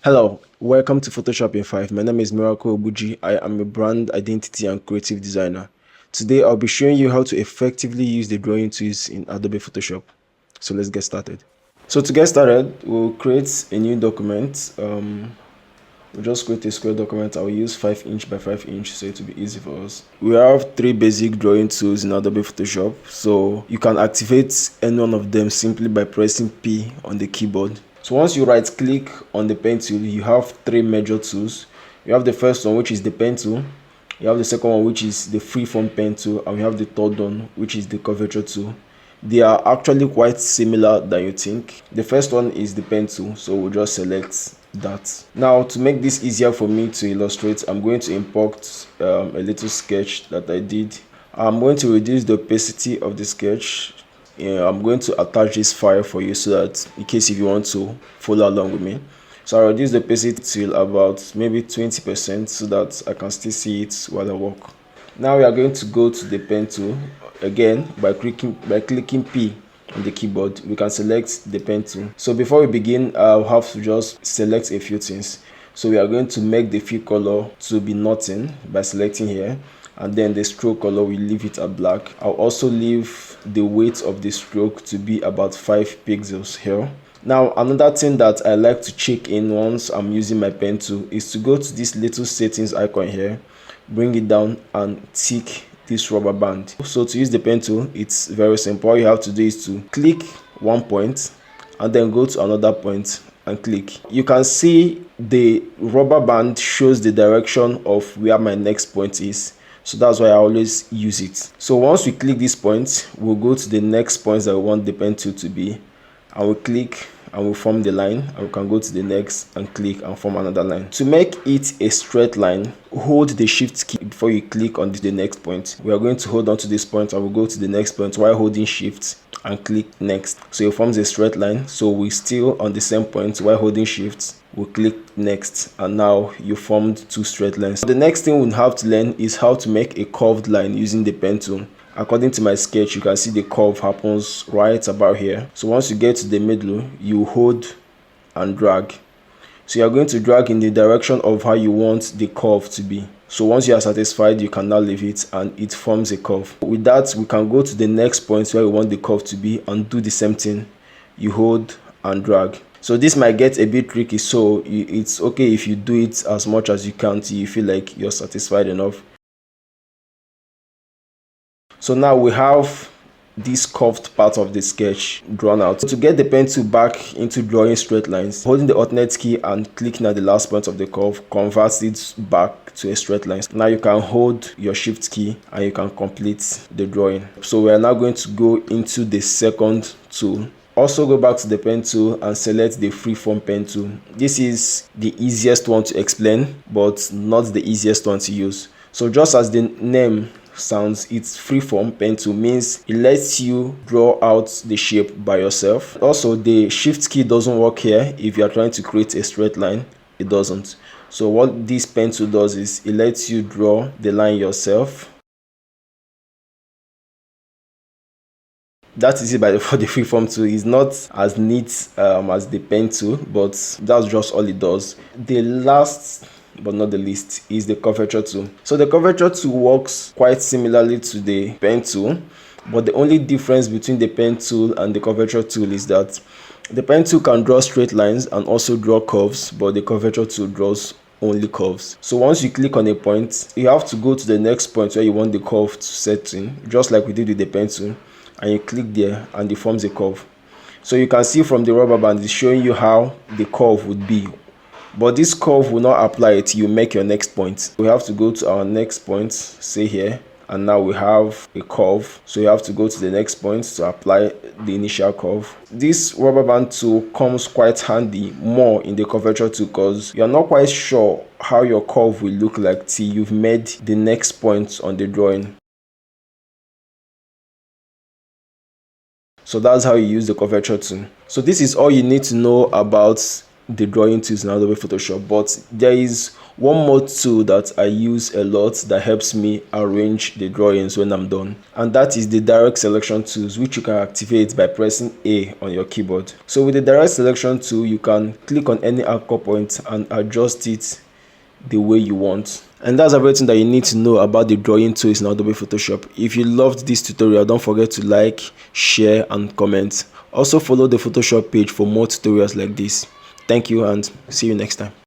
Hello, welcome to Photoshop in 5. My name is Miracle Ogbuji. I am a brand identity and creative designer. Today I'll be showing you how to effectively use the drawing tools in Adobe Photoshop. So let's get started. So to get started, we'll create a new document. We'll just create a square document. I'll use 5 inch by 5 inch so it will be easy for us. We have 3 basic drawing tools in Adobe Photoshop. So you can activate any one of them simply by pressing P on the keyboard. So once you right click on the pen tool, you have 3 major tools. You have the first one, which is the pen tool. You have the second one, which is the freeform pen tool, and we have the third one, which is the curvature tool. They are actually quite similar than you think. The first one is the pen tool, so we'll just select that. Now to make this easier for me to illustrate, I'm going to import a little sketch that I did. I'm going to reduce the opacity of the sketch. I'm going to attach this file for you so that in case if you want to follow along with me. So I'll reduce the opacity till about maybe 20% so that I can still see it while I work. Now we are going to go to the pen tool again by clicking P on the keyboard. We can select the pen tool. So before we begin, I'll have to just select a few things. So we are going to make the fill color to be nothing by selecting here, and then the stroke color we leave it at black. I'll also leave the weight of the stroke to be about 5 pixels here. Now another thing that I like to check in once I'm using my pen tool is to go to this little settings icon here, bring it down and tick this rubber band. So to use the pen tool, it's very simple. All you have to do is to click one point and then go to another point and click. You can see the rubber band shows the direction of where my next point is. So that's why I always use it. So once we click this point, we'll go to the next points that we want the pen tool to be. I will click and we'll form the line, and we can go to the next and click and form another line. To make it a straight line, hold the shift key before you click on the next point. We are going to hold on to this point and we'll go to the next point while holding shift and click next. So it forms a straight line. So we still on the same point while holding shift, we'll click next, and now you formed 2 straight lines. The next thing we'll have to learn is how to make a curved line using the pen tool. According to my sketch, you can see the curve happens right about here. So once you get to the middle, you hold and drag. So you are going to drag in the direction of how you want the curve to be. So once you are satisfied, you can now leave it and it forms a curve. With that, we can go to the next point where we want the curve to be and do the same thing. You hold and drag. So this might get a bit tricky, so it's okay if you do it as much as you can till you feel like you're satisfied enough. So now we have this curved part of the sketch drawn out. To get the pen tool back into drawing straight lines, holding the alternate key and clicking at the last point of the curve converts it back to a straight line. Now you can hold your shift key and you can complete the drawing. So we are now going to go into the second tool. Also go back to the pen tool and select the freeform pen tool. This is the easiest one to explain, but not the easiest one to use. So just as the name sounds, it's freeform pen tool means it lets you draw out the shape by yourself. Also, the shift key doesn't work here if you are trying to create a straight line. It doesn't. So what this pen tool does is it lets you draw the line yourself. That is it for the freeform tool. It's not as neat as the pen tool, but that's just all it does. The last but not the least is the curvature tool. So the curvature tool works quite similarly to the pen tool, but the only difference between the pen tool and the curvature tool is that the pen tool can draw straight lines and also draw curves, but the curvature tool draws only curves. So once you click on a point, you have to go to the next point where you want the curve to set in, just like we did with the pen tool, and you click there and it forms a curve. So you can see from the rubber band, it's showing you how the curve would be. But this curve will not apply it, you make your next point. We have to go to our next point, say here, and now we have a curve. So you have to go to the next point to apply the initial curve. This rubber band tool comes quite handy more in the curvature tool because you're not quite sure how your curve will look like till you've made the next point on the drawing. So that's how you use the curvature tool. So this is all you need to know about the drawing tools in Adobe Photoshop, but there is one more tool that I use a lot that helps me arrange the drawings when I'm done, and that is the direct selection tools, which you can activate by pressing A on your keyboard. So with the direct selection tool, you can click on any anchor point and adjust it the way you want. And that's everything that you need to know about the drawing tools in Adobe Photoshop. If you loved this tutorial, don't forget to like, share and comment. Also follow the Photoshop page for more tutorials like this. Thank you and see you next time.